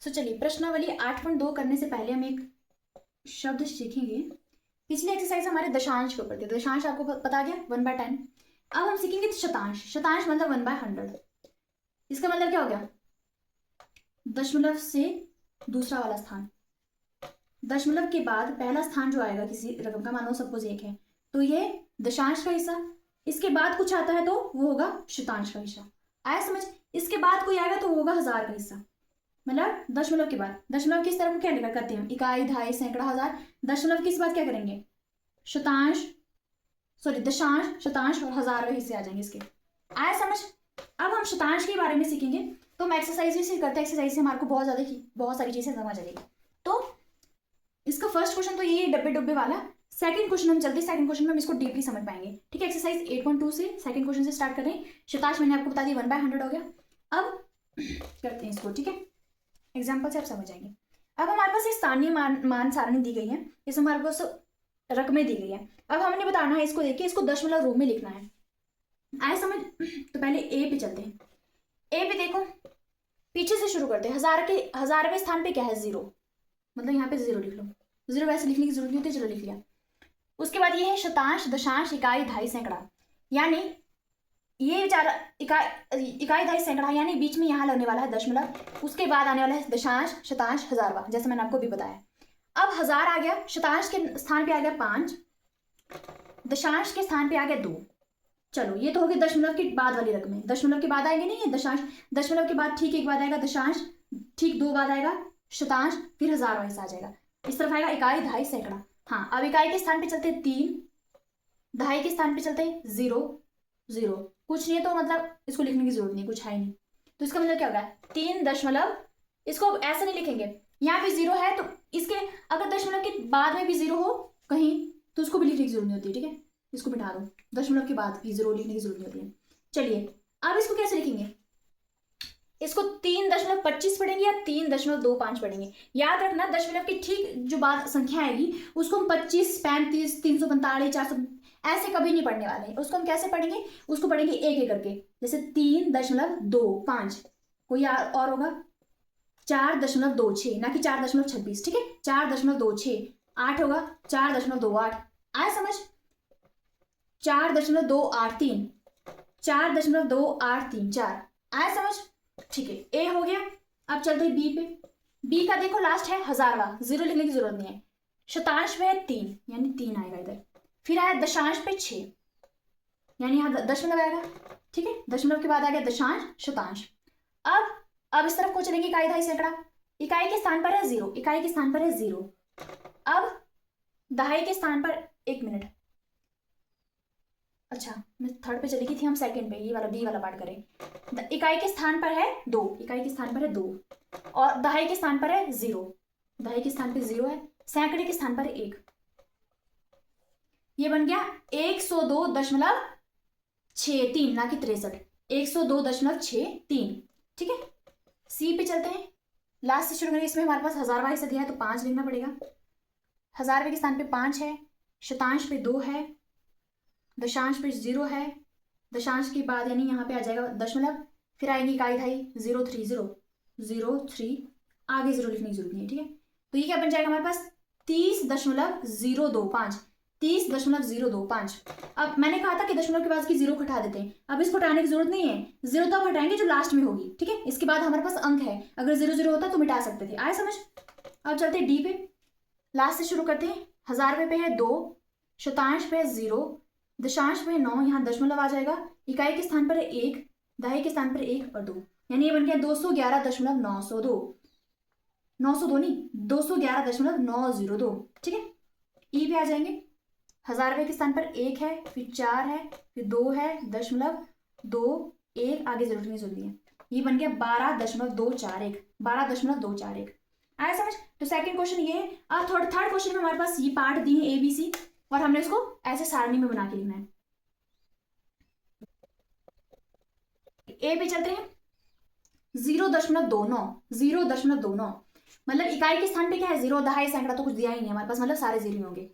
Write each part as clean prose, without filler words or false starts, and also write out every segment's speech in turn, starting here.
तो चलिए प्रश्नावली 8.2 करने से पहले हम एक शब्द सीखेंगे। पिछली एक्सरसाइज हमारे दशांश के ऊपर थी। दशांश आपको पता गया 1/10। अब हम सीखेंगे शतांश। शतांश मतलब 1/100। इसका मतलब क्या हो गया? दशमलव से दूसरा वाला स्थान, दशमलव के बाद पहला स्थान जो आएगा किसी रकम का, मानो सपोज 1 है तो ये दशांश का हिस्सा, इसके बाद कुछ आता है तो वो होगा शतांश का हिस्सा। आया समझ? इसके बाद कोई आएगा तो वो होगा हजार का हिस्सा। मतलब दशमलव के बाद, दशमलव किस तरह को क्या लिखा करते हैं? इकाई, दहाई, सैकड़ा, हजार। दशमलव किस बात क्या करेंगे? शतांश, सॉरी दशांश, शतांश और हजार के हिस्से आ जाएंगे इसके। आया समझ? अब हम शतांश के बारे में सीखेंगे तो हम एक्सरसाइज से करते हैं। एक्सरसाइज से हमारे को बहुत सारी चीजें समझ आ जाएगी। तो इसका फर्स्ट क्वेश्चन तो यही है, डब्बे डब्बे वाला। सेकंड क्वेश्चन हम चलते हैं, सेकंड क्वेश्चन में हम इसको डीपली समझ पाएंगे। ठीक है, एक्सरसाइज 8.2 से सेकंड क्वेश्चन से स्टार्ट कर रहे हैं। शतांश मैंने आपको बता दिया 1/100 हो गया। अब करते हैं इसको। ठीक है, एग्जाम्पल से आप समझ आएंगे। अब हमारे पास ये स्थानीय मान सारणी दी गई है, इसमें हमारे पास रकमें दी गई है। अब हमने बताना है इसको, देखिए इसको दशमलव रूप में लिखना है। आए समझ? तो पहले ए पे चलते हैं। ए पे देखो, पीछे से शुरू करते हैं। हजारवें स्थान पे क्या है? 0। मतलब यहाँ पे 0 लिख लो। 0 वैसे लिखने की जरूरत नहीं होती, चलो लिख लिया। उसके बाद ये है शतांश, दशांश, इकाई, दहाई, सैकड़ा। यानी ये बेचारा इकाई, दहाई, सैकड़ा, यानी बीच में यहाँ लगने वाला है दशमलव। उसके बाद आने वाला है दशांश, शतांश, हजारवा, जैसे मैंने आपको भी बताया। अब हजार आ गया, शतांश के स्थान पे आ गया 5, दशांश के स्थान पे आ गया 2। चलो ये तो हो गई दशमलव के बाद वाली रकमें। दशमलव के बाद आएंगे नहीं ये दशांश, दशमलव के बाद ठीक 1 बाद आएगा दशांश, ठीक 2 बाद आएगा शतांश, फिर हजारवा हिस्सा आ जाएगा। इस तरफ आएगा इकाई, दहाई, सैकड़ा। हाँ, अब इकाई के स्थान पे चलते 3, दहाई के स्थान पे चलते 0, 0। कुछ नहीं है तो मतलब इसको लिखने की जरूरत नहीं, कुछ है ही नहीं। तो इसका मतलब क्या होगा? 3 दशमलव, इसको ऐसे नहीं लिखेंगे, यहाँ पे 0 है तो इसके अगर दशमलव के बाद में भी 0 हो कहीं तो उसको भी लिखने की जरूरत नहीं होती है। ठीक है, इसको बिठा दो, दशमलव के बाद भी 0 लिखने की जरूरत नहीं होती है। चलिए अब इसको कैसे लिखेंगे? इसको 3.25 पढ़ेंगे या 3.25 पढ़ेंगे? याद रखना दशमलव की ठीक जो बाद संख्या आएगी उसको हम 25, 35, 345, 400 ऐसे कभी नहीं पढ़ने वाले। उसको हम कैसे पढ़ेंगे? उसको पढ़ेंगे एक एक करके। जैसे 3.25, कोई और होगा 4.26, ना कि 4.26। ठीक है, 4.26। 8 होगा 4.28। आया समझ? 4.283, 4.283, आया समझ? ठीक है, ए हो गया। अब चलते हैं बी पे। बी का देखो लास्ट है हजारवा, 0 लिखने की जरूरत नहीं है। शतांश में 3, यानी 3 आएगा इधर। फिर आया दशांश पे 6, यानी यहाँ दशमलव आएगा। ठीक है, दशमलव के बाद आ गया दशांश, शतांश। अब इस तरफ को चलेंगे इकाई, दहाई, सैकड़ा। इकाई के स्थान पर है 0, इकाई के स्थान पर है 0। अब दहाई के स्थान पर, 1 मिनट, अच्छा मैं थर्ड पे चली गई थी, हम सेकंड पे, ये वाला डी वाला पार्ट करें। इकाई के स्थान पर है 2, इकाई के स्थान पर है 2 और दहाई के स्थान पर है 0, दहाई के स्थान पे 0 है, सैकड़े के स्थान पर है 1। ये बन गया 102.63, ना कि 63, 102.63। ठीक है, सी पे चलते हैं, लास्ट से शुरू करेंगे। इसमें हमारे पास हजारवा हिस्सा दिया है तो 5 लिखना पड़ेगा। हजारवे के स्थान पे 5 है, शतांश पे 2 है, दशांश पे 0 है, दशांश के बाद यानी यहाँ पे आ जाएगा दशमलव, फिर आएंगी इकाई, दहाई, 030, 03, आगे 0 लिखने की जरूरत नहीं है। ठीक है, तो ये क्या बन जाएगा हमारे पास? 30.025, 30.025। अब मैंने कहा था कि दशमलव के बाद की 0 हटा देते हैं, अब इसको हटाने की जरूरत नहीं है। 0 तो अब हटाएंगे जो लास्ट में होगी। ठीक है, इसके बाद हमारे पास अंक है, अगर 0 होता तो मिटा सकते थे। आए समझ? अब चलते हैं डी पे, लास्ट से शुरू करते हैं। हजारवे पे है 2, शतांश पे है 0, दशांश पे 9, यहाँ दशमलव आ जाएगा। इकाई के स्थान पर है 1, दहाई के स्थान पर 1 और 2, यानी ये बन गया 211.902, 902 नहीं, 211.902। ठीक है, ई पे आ जाएंगे। हजारवे के स्थान पर 1 है, फिर 4 है, फिर 2 है, दशमलव 2, 1, आगे जरूरत नहीं जरूरी है। ये बन गया 12.241, 12.241। आया समझ? तो सेकंड क्वेश्चन ये है। अब थर्ड क्वेश्चन में हमारे पास ये पार्ट दिए हैं ABC और हमने इसको ऐसे सारणी में बना के लिखना है। ए पे चलते हैं, 0.29, 0.29 मतलब इकाई के स्थान पे क्या है? 0, दहाई, सैकड़ा तो कुछ दिया ही नहीं हमारे पास, मतलब सारे 0 होंगे।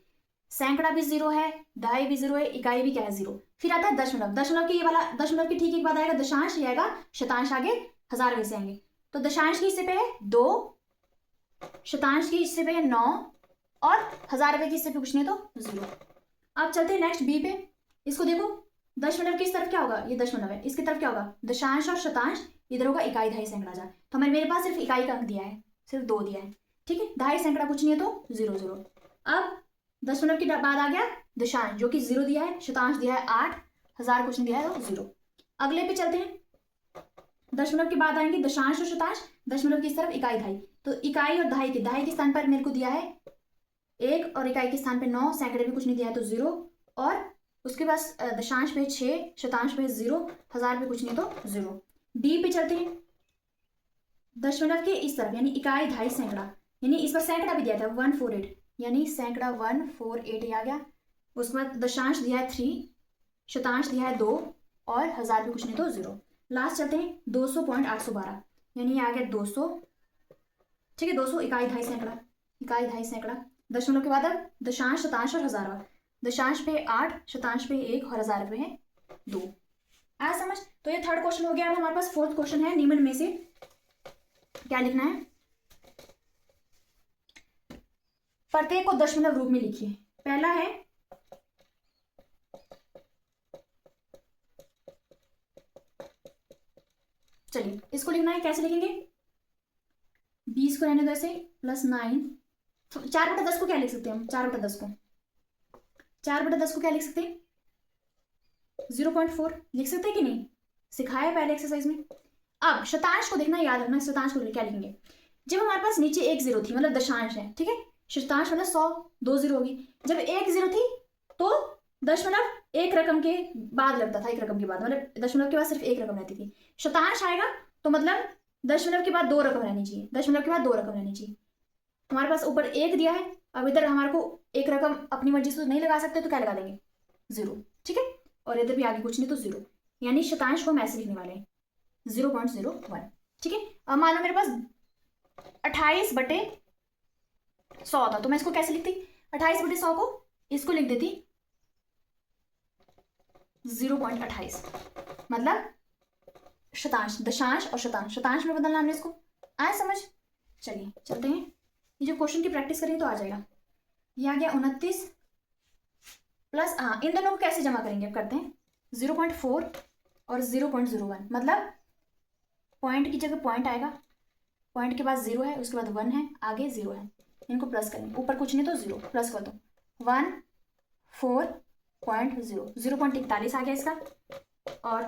सैकड़ा भी 0 है, दहाई भी 0 है, इकाई भी क्या है? 0। फिर आता है दशमलव, दशमलव के ये वाला, दशमलव के ठीक एक बाद आएगा दशांश, ये आएगा शतांश, आगे हजारवे से आएंगे। तो दशांश के हिस्से पे है 2, शतांश के हिस्से पे है 9 और 1000 रुपए के हिस्से पे कुछ नहीं तो 0। अब चलते हैं नेक्स्ट बी पे। इसको देखो, दशमलव की इस तरफ क्या होगा, ये दशमलव है, इसकी तरफ क्या होगा दशांश और शतांश, इधर होगा इकाई, दहाई, सैकड़ा, हजार। तो हमारे मेरे पास सिर्फ इकाई का अंक दिया है, सिर्फ 2 दिया है, ठीक है। दहाई सैकड़ा कुछ नहीं है तो 0 0। अब दशमलव के बाद आ गया दशांश जो कि 0 दिया है, शतांश दिया है 8, 1000 कुछ नहीं दिया है तो 0। अगले पे चलते हैं, दशमलव के बाद आएंगे दशांश और शतांश, दशमलव की इस तरफ इकाई, दहाई। तो इकाई और दहाई के स्थान पर मेरे को दिया है 1 और इकाई के स्थान पे 9, सैकड़े में कुछ नहीं दिया है तो 0, और उसके पास दशांश पे 6, शतांश पे 0, 1000 पे कुछ नहीं तो 0। डी पे चलते हैं, दशमलव के इस तरफ यानी इकाई, दहाई, सैकड़ा, यानी इस पर सैकड़ा भी दिया था 148, यानी सैकड़ा 148 आ गया। उसके बाद दशांश दिया है 3, शतांश दिया है 2 और 1000 पे कुछ नहीं तो 0। लास्ट चलते हैं 200.812, यानी आ गया 200, ठीक है। 200 इकाई, दहाई, सैकड़ा, इकाई, दहाई, सैकड़ा। दशमलव के बाद अब दशांश, शतांश और हजारवा, दशांश पे 8, शतांश पे 1 और 1000 पे है 2। आया समझ? तो ये थर्ड क्वेश्चन हो गया। अब हमारे पास फोर्थ क्वेश्चन है, निम्न में से क्या लिखना है, प्रत्येक को दशमलव रूप में लिखिए। पहला है चलिए इसको लिखना है, कैसे लिखेंगे, 20 को रहने दो ऐसे, +9, 4/10 को क्या लिख सकते हैं हम, 4/10 को, 4/10 को क्या लिख सकते हैं 0.4 लिख सकते हैं कि नहीं, सिखाया है पहले एक्सरसाइज में। अब शतांश को देखना, याद रखना शतांश को क्या लिखेंगे। जब हमारे पास नीचे 1 0 थी, मतलब दशांश है, ठीक है, शतांश मतलब 100, 2 0 होगी। जब 1 0 थी तो दशमलव एक रकम के बाद लगता था, एक रकम के बाद, मतलब दशमलव के बाद सिर्फ एक रकम रहती थी। शतांश आएगा तो मतलब दशमलव के बाद 2 रकम रहनी चाहिए, दशमलव के बाद 2 रकम रहनी चाहिए। हमारे पास ऊपर 1 दिया है, अब इधर हमारे को एक रकम अपनी मर्जी से नहीं लगा सकते तो क्या लगा देंगे 0, ठीक है, और इधर भी आगे कुछ नहीं तो 0, यानी शतांश को हम ऐसे लिखने वाले हैं 0.01, ठीक है। अब मान लो मेरे पास 28/100 था, तो मैं इसको कैसे लिखती, 28/100 को इसको लिख देती 0.28, मतलब शतांश, दशांश और शतांश, शतांश में बदलना हमने इसको। आया समझ? चलिए चलते हैं, ये जो क्वेश्चन की प्रैक्टिस करेंगे तो आ जाएगा। ये आ गया 29 प्लस, हाँ इन दोनों को कैसे जमा करेंगे अब करते हैं, 0.4 और 0.01, मतलब पॉइंट की जगह पॉइंट आएगा, पॉइंट के बाद 0 है, उसके बाद 1 है, आगे 0 है, इनको प्लस करेंगे, ऊपर कुछ नहीं तो 0 प्लस कर दो, 1,4.0, 0.41 आ गया इसका। और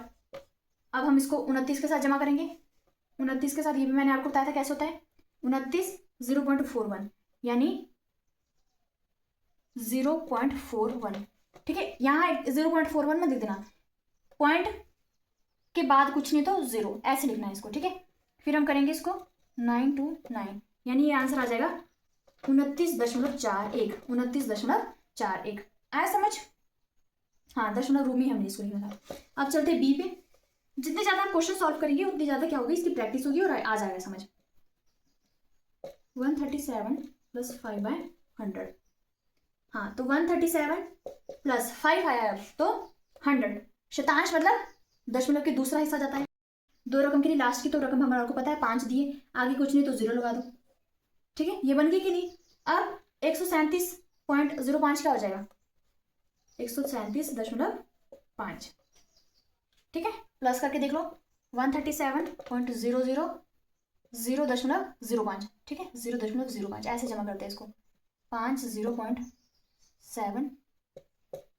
अब हम इसको 29 के साथ जमा करेंगे, 29 के साथ, ये भी मैंने आपको बताया था कैसे होता है, 29 0.41 यानी 0.41, ठीक है। यहाँ 0.41 में दे देना, पॉइंट के बाद कुछ नहीं तो 0, ऐसे लिखना है इसको, ठीक है। फिर हम करेंगे इसको 929, यानी ये आंसर आ जाएगा 29.41, 29.41। आया समझ? हाँ, दशमलव रूप में हमने इसको लिखा था। अब चलते बी पे। जितने ज्यादा आप क्वेश्चन सॉल्व करेंगे उतनी ज्यादा क्या होगी, इसकी प्रैक्टिस होगी और आ जाएगा समझ। 137 + 5/100, हाँ तो 137 + 5 आया अब तो 100। शतांश मतलब दशमलव के दूसरा हिस्सा जाता है, 2 रकम के लिए लास्ट की तो रकम हमारे को पता है 5 दिए, आगे कुछ नहीं तो 0 लगा दो, ठीक है। ये बन गई कि नहीं। अब 137.05 क्या हो जाएगा, 137.5, ठीक है, प्लस करके देख लो 137.00 0.05, ठीक है, 0.05 ऐसे जमा करते हैं इसको, 5 0.7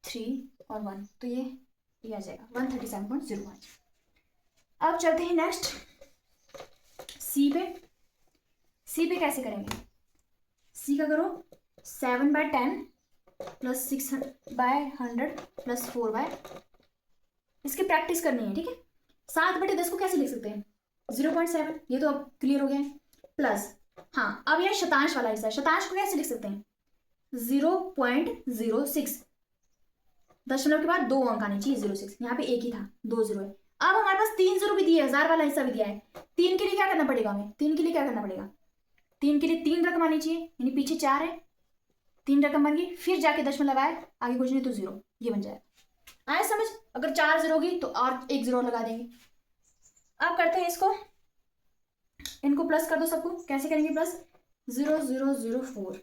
3 और 1, तो ये आ जाएगा 137.05। अब चलते हैं नेक्स्ट सी पे। सी पे कैसे करेंगे, सी का करो 7/10 + 6/100 + 4/, इसकी प्रैक्टिस करनी है, ठीक है। 7/10 को कैसे लिख सकते हैं 0.7, ये तो अब क्लियर हो गया है, प्लस, हाँ अब यह शतांश वाला हिस्सा है, शतांश को कैसे लिख सकते हैं 0.06, दशमलव के बाद 2 अंक आने चाहिए, 06, यहाँ पे एक ही था, 2 0 है। अब हमारे पास 3 0 भी दिए, 1000 वाला हिस्सा भी दिया है, 3 के लिए क्या करना पड़ेगा हमें, 3 के लिए क्या करना पड़ेगा, 3 के लिए 3 रकम आनी चाहिए, यानी पीछे 4 है, 3 रकम बन गई, फिर जाके दशमलव आए, आगे कुछ नहीं तो 0, ये बन जाएगा। आया समझ? अगर 4 0 होगी तो और एक 0 लगा देंगे। अब करते हैं इसको, इनको प्लस कर दो सबको, कैसे करेंगे प्लस, 0.0004,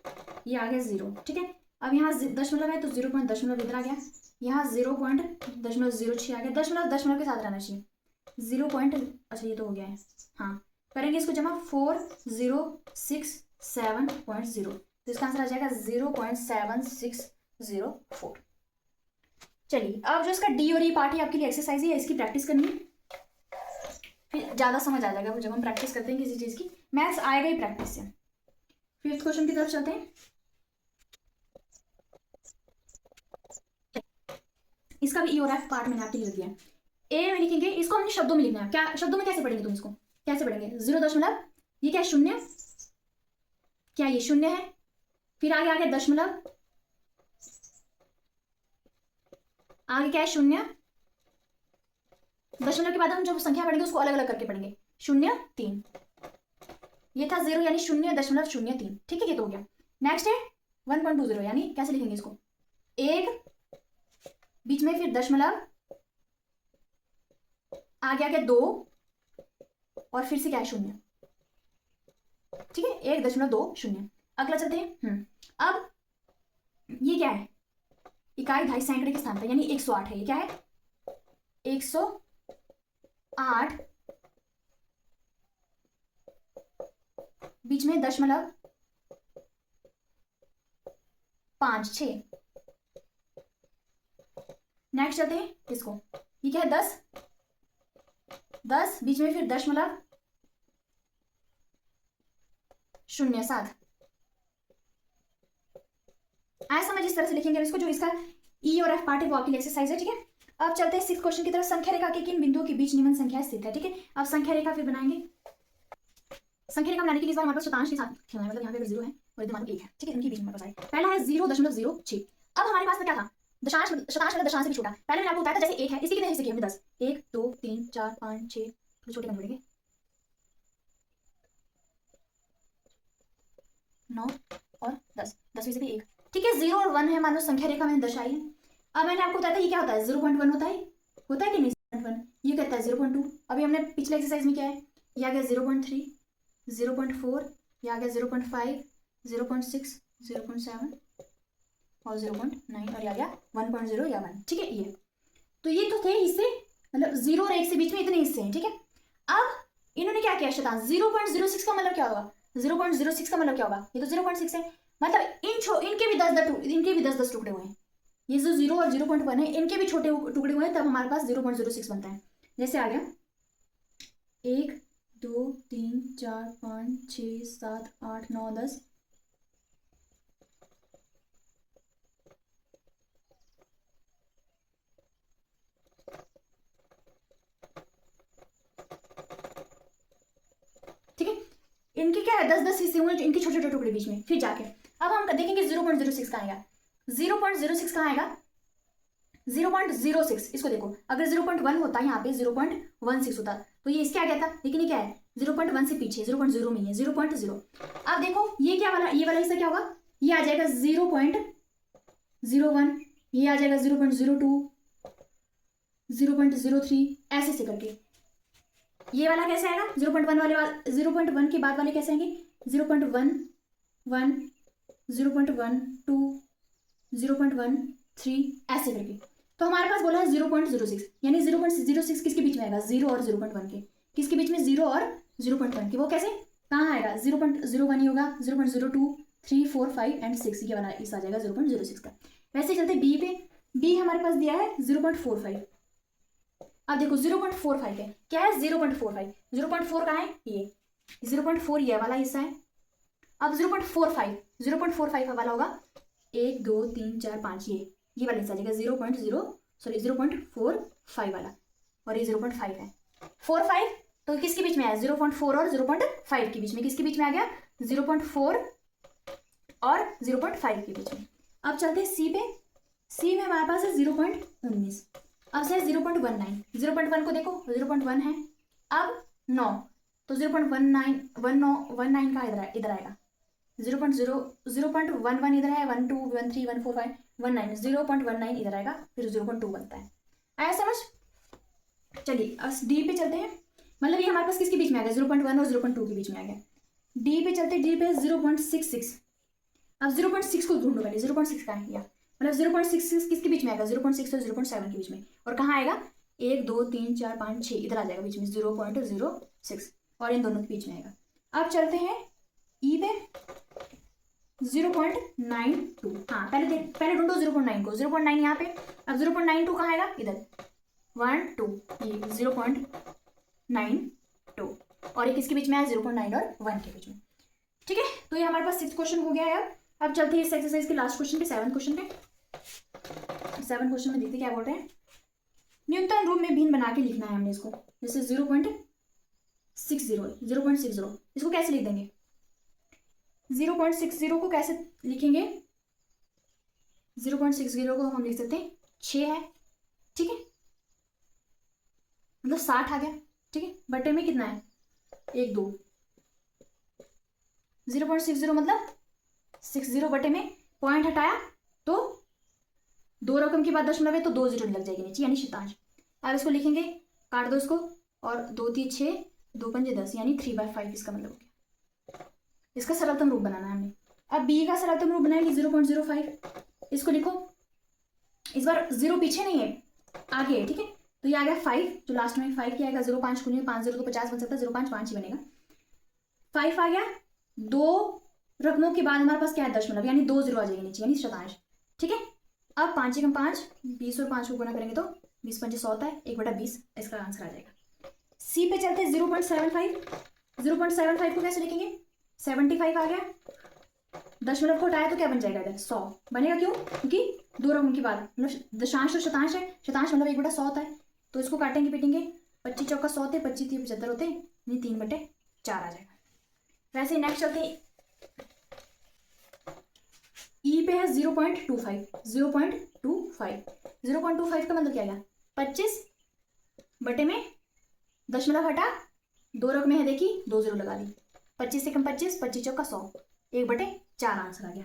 ये आ गया 0, ठीक है। अब यहाँ दशमलव है तो 0.दशमलव इधर आ गया, यहाँ 0.06 आ गया, दशमलव दशमलव के साथ रहना चाहिए, 0. अच्छा ये तो हो गया है, हाँ करेंगे इसको जमा, 4067.0, तो इसका आंसर आ जाएगा 0.7604। चलिए अब जो इसका डी और ई पार्ट है आपके लिए एक्सरसाइज है, इसकी प्रैक्टिस करनी है, फिर ज़्यादा समझ आ जाएगा वो जब हम प्रैक्टिस करते हैं किसी चीज़ की, मैथ्स आएगा ही प्रैक्टिस से। फिफ्थ क्वेश्चन की तरफ चलते हैं। इसका भी ई और एफ पार्ट मैंने आपके लिए लिख दिया है। ए में लिखेंगे, इसको हमने शब्दों में लिखना है, क्या शब्दों में कैसे पढ़ेंगे तुम इसको, कैसे पढ़ेंगे, 0 दशमलव, ये क्या है शून्य, क्या ये शून्य है, फिर आगे आगे दशमलव, आगे क्या है शून्य, दशमलव के बाद हम जब संख्या पढ़ेंगे उसको अलग अलग करके पढ़ेंगे, 0.3, ये था 0 यानी 0.03, ठीक है ये तो हो गया। नेक्स्ट है 1.20 यानी कैसे लिखेंगे इसको, एक बीच में फिर दशमलव, आगे आगे 2 और फिर से क्या है शून्य, ठीक है 1.20। अगला चलते हैं, अब ये क्या है, इकाई दहाई सैकड़े के स्थान पर यानी 108 है, ये क्या है 108, बीच में दशमलव 5-6। नेक्स्ट चलते हैं इसको, ये क्या है 10 बीच में फिर दशमलव 0.7, आए समझ, इस तरह से लिखेंगे इसको, जो इसका ई और एफ पार्ट है वो आपके लिए एक्सरसाइज है, ठीक है। अब चलते हैं सिक्स्थ क्वेश्चन की तरफ, संख्या रेखा के किन बिंदुओं के बीच निम्न संख्या स्थित है, ठीक है। अब संख्या रेखा फिर बनाएंगे, संख्या रेखा बनाने के लिए इस बार हमारे पास शतांश के साथ खेलना है, मतलब यहाँ पे अगर 0 है और इधर मान लो 1 है, ठीक है, इनके बीच में हमारे पास आए, पहला है 0.06। अब हमारे पास में क्या था, दशांश, शतांश मतलब दशांश से भी छोटा, पहले मैंने आपको बताया था जैसे 1 है, इसके कितने हिस्से किए हमने 10, 1 2 3 4 5 6, थोड़े छोटे करने पड़ेंगे, 9 और 10, 10 में से भी 1, ठीक है। 0 और 1 है, मान लो संख्या रेखा मैंने दर्शाई है। अब मैंने आपको बताया था ये क्या होता है, 0.1 होता है कि नहीं, 0.1, ये कहता है 0.2, अभी हमने पिछले एक्सरसाइज में क्या है, ये आ गया 0.3, 0.4, ये आ गया 0.5, 0.6, 0.7 और 0.9 और ये आ गया 1.0 या 1, ठीक है। ये तो ये तो थे हिस्से, मतलब 0 और 1 से बीच में इतने हिस्से हैं, ठीक है। अब इन्होंने क्या किया शतांश, 0.06 का मतलब क्या होगा, 0.06 का मतलब क्या होगा, ये तो 0.6 है, मतलब इनके भी 10 टुकड़े हुए हैं, ये जो 0 और 0.1 है इनके भी छोटे टुकड़े हुए हैं, तब हमारे पास 0.06 बनता है। जैसे आ गया 1 2 3 4 5 6 7 8 9 10, ठीक है। इनके क्या है 10 हिस्से हुए इनके छोटे छोटे टुकड़े बीच में, फिर जाके अब हम देखेंगे 0.06 कहाँ आएगा, 0.06 कहाँ आएगा, 0.06, इसको देखो, अगर 0.1 होता है यहाँ पे 0.16 होता तो ये इसके आ गया था, लेकिन ये क्या है 0.1 से पीछे 0.0 में है 0.0। अब देखो ये क्या वाला, ये वाला हिस्सा क्या होगा, ये आ जाएगा 0.01, ये आ जाएगा 0.02, 0.03, ऐसे से करके। ये वाला कैसे आएगा 0.1 वाले 0.1 के बाद वाले कैसे आएंगे 0.11, 0.12, 0.13, ऐसे करके। तो हमारे पास बोला है 0.06, यानी 0.06 किसके बीच में आएगा, 0 और 0.1 के, किसके बीच में 0 और 0.1 के, वो कैसे कहाँ आएगा 0.01 ही होगा, 0.02, 3 4 5 एंड 6 ये वाला इस आ जाएगा 0.06 का। वैसे चलते बी पे, बी हमारे पास दिया है 0.45, अब देखो 0.45 है, क्या है 0.45, 0.4 कहाँ है ये 0.4 ये वाला हिस्सा है। अब 0.45 वाला होगा 1 2 3 4 5, ये वाला हिस्सा आ जाएगा 0.45 वाला, और ये 0.5 है, 45 तो किसके बीच में आया 0.4 और 0.5 के बीच में, किसके बीच में आ गया 0.4 और 0.5 के बीच में। अब चलते हैं सी पे, सी में हमारे पास है 0.19, अब से 0.19, 0.1 को देखो 0.1 है, अब 9 तो 0.19 का इधर आएगा 0.11 इधर है, 1 2 1 3 1 4 5 19, 0.19 इधर आएगा, फिर 0.2 बनता है, आया समझ। चलिए अब डी पे चलते हैं, मतलब ये हमारे पास किसके बीच में आ गया 0.1 और 0.2 के बीच में आ गया। डी पे चलते, डी पे 0.66। अब 0.6 को ढूंढो पहले, 0.6 कहाँ है, मतलब 0.66 किसके बीच में आएगा, 0.6 और 0.7 के बीच में, और कहाँ आएगा, 1 2 3 4 5 6 इधर आ जाएगा बीच में 0.06, और इन दोनों के बीच में आएगा। अब चलते हैं ई पे 0.92। हाँ पहले ढूंढो 0.9 को, 0.9 यहाँ पे। अब 0.92 कहाँ आएगा, इधर 1 2, ये 0.92, और ये किसके बीच में है, 0.9 और 1 के बीच में। ठीक है, तो ये हमारे पास 6 क्वेश्चन हो गया है। अब चलते हैं इस एक्सरसाइज के लास्ट क्वेश्चन पे, 7 क्वेश्चन पे। 7 क्वेश्चन में देखते क्या बोल रहे हैं। न्यूनतम रूप में भिन्न बना के लिखना है हमने इसको, जैसे 0.60 इसको कैसे लिख देंगे, 0.60 को कैसे लिखेंगे, 0.60 को हम लिख सकते हैं 6 है, ठीक है, मतलब 60 आ गया, ठीक है, बटे में कितना है 1 2, 0.60 मतलब 60 बटे में पॉइंट हटाया तो 2 रकम के बाद दशमलव है तो 2 जीरो लग जाएगी नीचे, यानी शतांश। अब इसको लिखेंगे, काट दो इसको, और 2 3 6 2 5 10, यानी 3/5 इसका मतलब हो गया। इसका सरलतम रूप बनाना है हमें। अब बी का सरलतम रूप बनाएंगे 0.05, इसको लिखो, इस बार 0 पीछे नहीं है आगे है, ठीक है, तो ये आ गया 5, जो लास्ट में 5 क्या आएगा, 0.5 गुणित 5 0 तो 50 बन सकता है, 0.5 ही बनेगा, 5 आ गया। 2 रकमों के बाद हमारे पास क्या है, दशमलव, यानी 2 जीरो आ जाएगी नीचे, यानी शतांश, ठीक है। अब 5 एकम 5, 20 और 5 को गुना करेंगे तो 20 पंचे 100 होता है, 1/20 इसका आंसर आ जाएगा। सी पे चलते हैं 0.75, 0.75 को कैसे लिखेंगे, 75 आ गया, दशमलव को हटाया तो क्या बन जाएगा, इधर 100 बनेगा, क्यों, क्योंकि 2 रकमों के बाद मतलब दशांश और शतांश है, शतांश मतलब 1/100 होता है, तो इसको काटेंगे पीटेंगे, 25 चौका 100 होते, 25 3 75 होते, यानी 3/4 आ जाएगा। वैसे नेक्स्ट चलते हैं ई पे है 0.25, 0.25 का मतलब क्या गया, 25 बटे में दशमलव हटा, 2 रकमें है देखी, 2 जीरो लगा दी, 25 से कम 25, 25 चौका 100, 1/4 आंसर आ गया।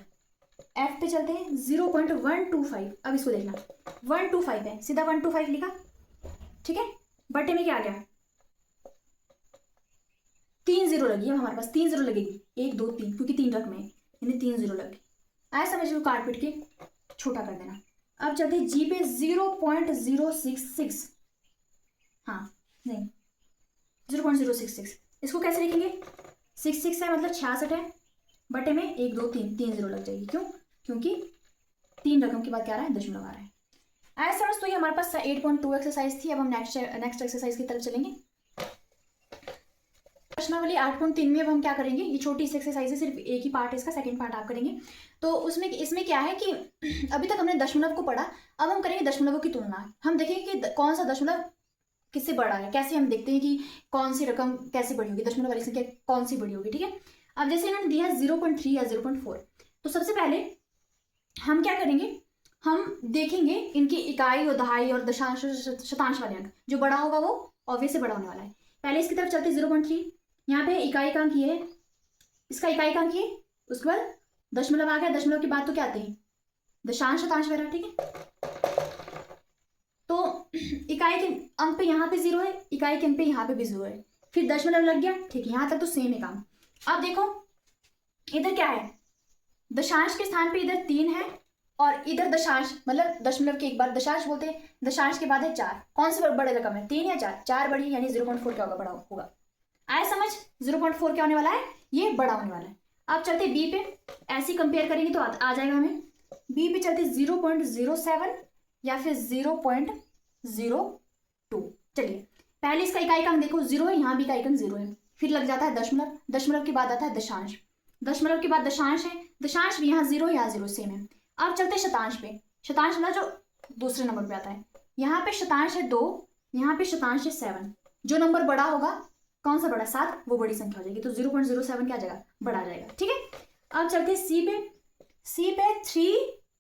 एफ पे चलते हैं 0.125। अब इसको देखना, 125 है, सीधा 125 लिखा, ठीक है, बटे में क्या आ गया, 3 जीरो लगी, अब हमारे पास 3 जीरो लगेगी, 1 2 3, क्योंकि 3 रकमें है, यानी 3 जीरो लगी। आया समझ लो, काट पीट के छोटा कर देना। अब चलते हैं जी पे 0.066, हाँ नहीं 0.066, इसको कैसे लिखेंगे, 66 है मतलब 66 है, बटे में 1 2 3, 3 जीरो लग जाएगी, क्यों, क्योंकि 3 रकम के बाद क्या आ रहा है, दशमलव आ रहा है। आया समझ, तो ये हमारे पास 8.2 एक्सरसाइज थी। अब हम नेक्स्ट एक्सरसाइज की तरफ चलेंगे। प्रश्नावली 8.3 में अब हम क्या करेंगे, ये छोटी सी एक्सरसाइज है, सिर्फ एक ही पार्ट है इसका, सेकंड पार्ट आप करेंगे। तो उसमें इसमें क्या है कि अभी तक हमने दशमलव को पढ़ा, अब हम करेंगे दशमलवों की तुलना। हम देखेंगे कि कौन सा दशमलव किससे बड़ा है, कैसे हम देखते हैं कि कौन सी रकम कैसे बड़ी होगी, दशमलव वाली संख्या कौन सी बड़ी होगी, ठीक है। अब जैसे इन्होंने दिया है 0.3 या 0.4, तो सबसे पहले हम क्या करेंगे, हम देखेंगे इनकी इकाई और दहाई और दशांश शतांश वाले अंक, जो बड़ा होगा वो ऑब्वियस से बड़ा होने वाला है। पहले इसकी तरफ चलते 0.3, यहाँ पे इकाई का अंक ये है, इसका इकाई का अंक ये, उसके बाद दशमलव आ गया, दशमलव के बाद तो क्या आते हैं, दशांश शतांश वगैरह, ठीक है। तो इकाई के अंक पे यहाँ पे 0 है, इकाई के अंक पे यहाँ पे भी 0 है, फिर दशमलव लग गया, ठीक है, यहाँ तक तो सेम है काम। अब देखो इधर क्या है, दशांश के स्थान पे इधर 3 है, और इधर दशांश मतलब दशमलव के एक बार दशांश बोलते हैं, दशांश के बाद है 4, कौन सी बड़े रकम है, 3 या 4, 4 बड़ी, यानी 0.4 क्या होगा, बड़ा होगा। आया समझ, 0.4 क्या होने वाला है, ये बड़ा होने वाला है। अब चलते बी पे, ऐसे कंपेयर करेंगे तो आ जाएगा हमें, बी पे चलते 0.07 या फिर 0.02। चलिए पहले इसका इकाई का अंक देखो 0 है, यहाँ भी इकाई का अंक 0 है, फिर लग जाता है दशमलव, दशमलव के बाद आता है दशांश, दशमलव के बाद दशांश है, दशांश भी यहाँ 0 यहाँ 0 सेम है। अब चलते शतांश पे, शतांश मतलब जो दूसरे नंबर पे आता है, यहाँ पे शतांश है 2, यहाँ पे शतांश है 7, जो नंबर बड़ा होगा, कौन सा बड़ा, 7, वो बड़ी संख्या हो जाएगी, तो 0.07 क्या आ जाएगा, बड़ा आ जाएगा, ठीक है। अब चलते सी पे, सी पे 3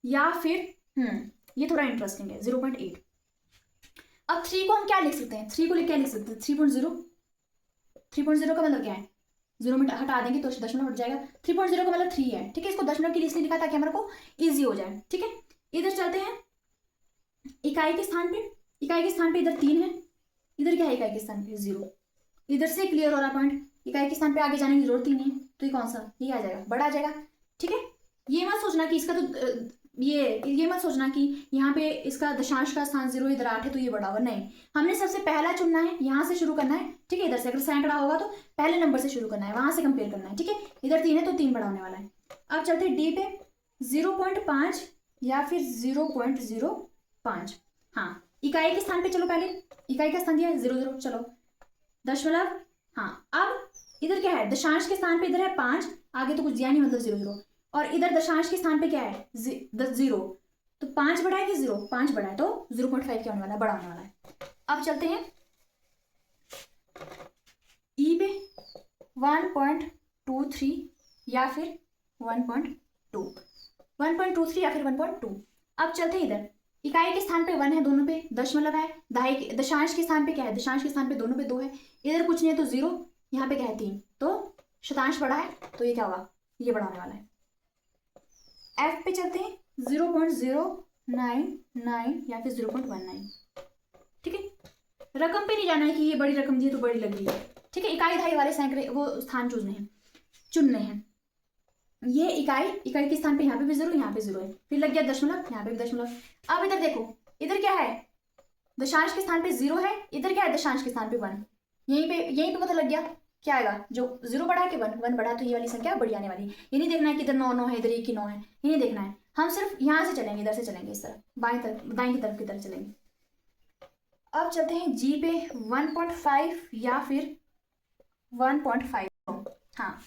या फिर ये थोड़ा इंटरेस्टिंग है 0.8। अब 3 को हम क्या लिख सकते हैं, 3 को क्या लिख सकते हैं, 3.0, 3.0 का मतलब क्या है, 0 में हटा देंगे तो दशमलव हट जाएगा, 3.0 का मतलब 3 है, ठीक है। इसको दशमलव के लिए इसलिए लिखा ताकि हमारे को ईजी हो जाए, ठीक है। इधर चलते हैं इकाई के स्थान पे, इकाई के स्थान पे इधर 3 है, इधर क्या है, इकाई के स्थान पे 0, इधर से क्लियर हो रहा पॉइंट, इकाई के स्थान पे आगे जाने की जरूरत ही नहीं है, तो ये कौन सा, ये आ जाएगा, बड़ा आ जाएगा। ठीक है, ये मत सोचना कि इसका तो ये मत सोचना कि यहाँ पे इसका दशांश का स्थान 0 इधर 8 है तो ये बड़ा होगा, नहीं, हमने सबसे पहला चुनना है, यहाँ से शुरू करना है। ठीक है, इधर से अगर सैकड़ा होगा तो पहले नंबर से शुरू करना है, वहां से कंपेयर करना है। ठीक है, इधर 3 है तो 3 बड़ा होने वाला है। अब चलते हैं डी पे, 0.5 या फिर 0.05। हाँ, इकाई के स्थान पे चलो, पहले इकाई का स्थान दिया है 0, चलो दशमलव। हाँ, अब इधर क्या है, दशांश के स्थान पे इधर है 5, आगे तो कुछ दिया नहीं, मतलब 0, और इधर दशांश के स्थान पे क्या है 0, तो 5 बड़ा है कि 0, 5 बड़ा है तो 0.5 क्या होने वाला है, बड़ा होने वाला है। अब चलते हैं ई पे, 1.23 या फिर 1.2, 1.23 या फिर 1.2। अब चलते हैं इधर, इकाई के स्थान पे 1 है, दोनों पे दशमलव है, दशांश के स्थान पे क्या है, दशांश के स्थान पे दोनों पे 2 है, इधर कुछ नहीं है तो 0, यहाँ पे क्या है 3, तो शतांश बड़ा है तो ये क्या होगा, ये बड़ा होने वाला है। एफ पे चलते हैं, 0.099 या फिर 0.19। ठीक है, रकम पे नहीं जाना है कि ये बड़ी रकम दी है तो बड़ी लग रही है। ठीक है, इकाई दहाई वाले सैकड़े वो स्थान चुनने हैं। ये इकाई के स्थान पे यहाँ पे भी 0, यहाँ पे 0 है, फिर लग गया दशमलव, यहाँ पे भी दशमलव। अब इधर देखो, इधर क्या है, दशांश के स्थान पे 0 है, इधर क्या है, दशांश के स्थान पे 1, यहीं पे पता लग गया क्या आएगा, जो 0 बढ़ा के 1 बढ़ा, तो ये वाली संख्या बड़ी आने वाली है। ये नहीं देखना है कि इधर 9 है, इधर 1 ही 9 है, ये नहीं देखना है, हम सिर्फ यहाँ से चलेंगे, इधर से चलेंगे, इस तरफ दाएं की तरफ की तरफ चलेंगे। अब चलते हैं जी पे, 1.5 या फिर 1.5। हाँ,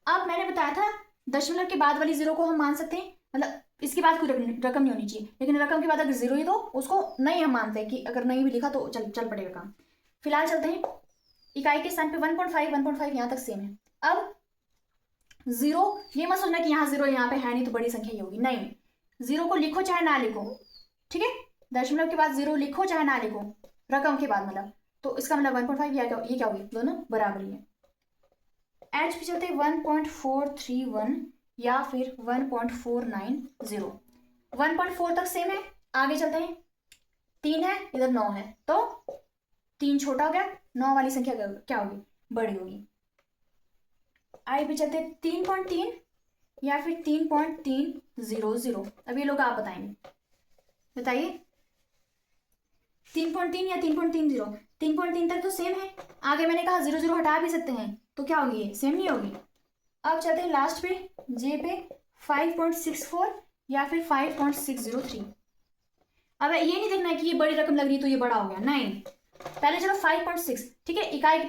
अब मैंने बताया था दशमलव के बाद वाली 0 को हम मान सकते हैं, मतलब इसके बाद कोई रकम नहीं होनी चाहिए, लेकिन रकम के बाद अगर 0 ही तो उसको नहीं हम मानते हैं, कि अगर नहीं भी लिखा तो चल पड़ेगा काम। फिलहाल चलते हैं इकाई के स्थान पे 1.5 यहाँ तक सेम है। अब 0, ये मत सोचना कि यहाँ 0 यहाँ पे है नहीं तो बड़ी संख्या ही होगी, नहीं, 0 को लिखो चाहे ना लिखो। ठीक है, दशमलव के बाद 0 लिखो चाहे ना लिखो, रकम के बाद मतलब, तो इसका मतलब 1.5 ये क्या होगी, दोनों बराबरी है। एच पे चलते 1.431 या फिर 1.490, 1.4 तक सेम है। आगे चलते हैं, 3 है, इधर 9 है, तो 3 छोटा हो गया, 9 वाली संख्या क्या होगी, बड़ी होगी। आई पे चलते 3.3 या फिर 3.300। अब ये लोग आप बताइए 3.3 या 3.30, 3.3 तक तो सेम है, आगे मैंने कहा 0 हटा भी सकते हैं, तो क्या होगी, ये सेम नहीं होगी। अब चलते हैं लास्ट पे, जे पे, 5.64 या फिर 5.603। अब ये नहीं देखना है कि ये बड़ी रकम लग रही तो ये बड़ा हो गया, नहीं, पहले चलो 5.6। ठीक है, इकाई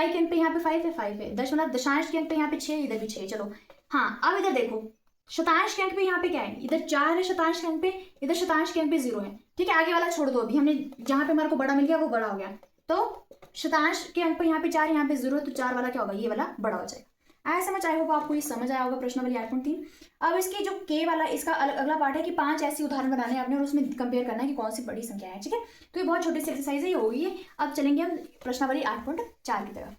के अंक पे यहाँ पे 5 है, दशमलव दशांश के अंक पे यहाँ पे 6, इधर भी 6। चलो हाँ, अब इधर देखो, शतांश के अंक पे यहाँ पे क्या है, इधर 4 है शतांश के अंक पे, इधर शतांश के अंक पे 0 है। ठीक है, आगे वाला छोड़ दो, अभी हमने जहाँ पे हमारे को बड़ा मिल गया वो बड़ा हो गया, तो शतांश के अंक पे यहाँ पे 4, यहाँ पे 0 है, तो 4 वाला क्या होगा, ये वाला बड़ा हो जाएगा। आया समझ, आई होप आपको ये समझ आया होगा प्रश्नावली 8.3। अब इसकी जो के वाला, इसका अगला पार्ट है कि 5 ऐसी उदाहरण बनाने हैं आपने और उसमें कंपेयर करना है कि कौन सी बड़ी संख्या है। ठीक है, तो ये बहुत छोटी सी एक्सरसाइज ही होगी। अब चलेंगे हम प्रश्नावली 8.4 की तरफ।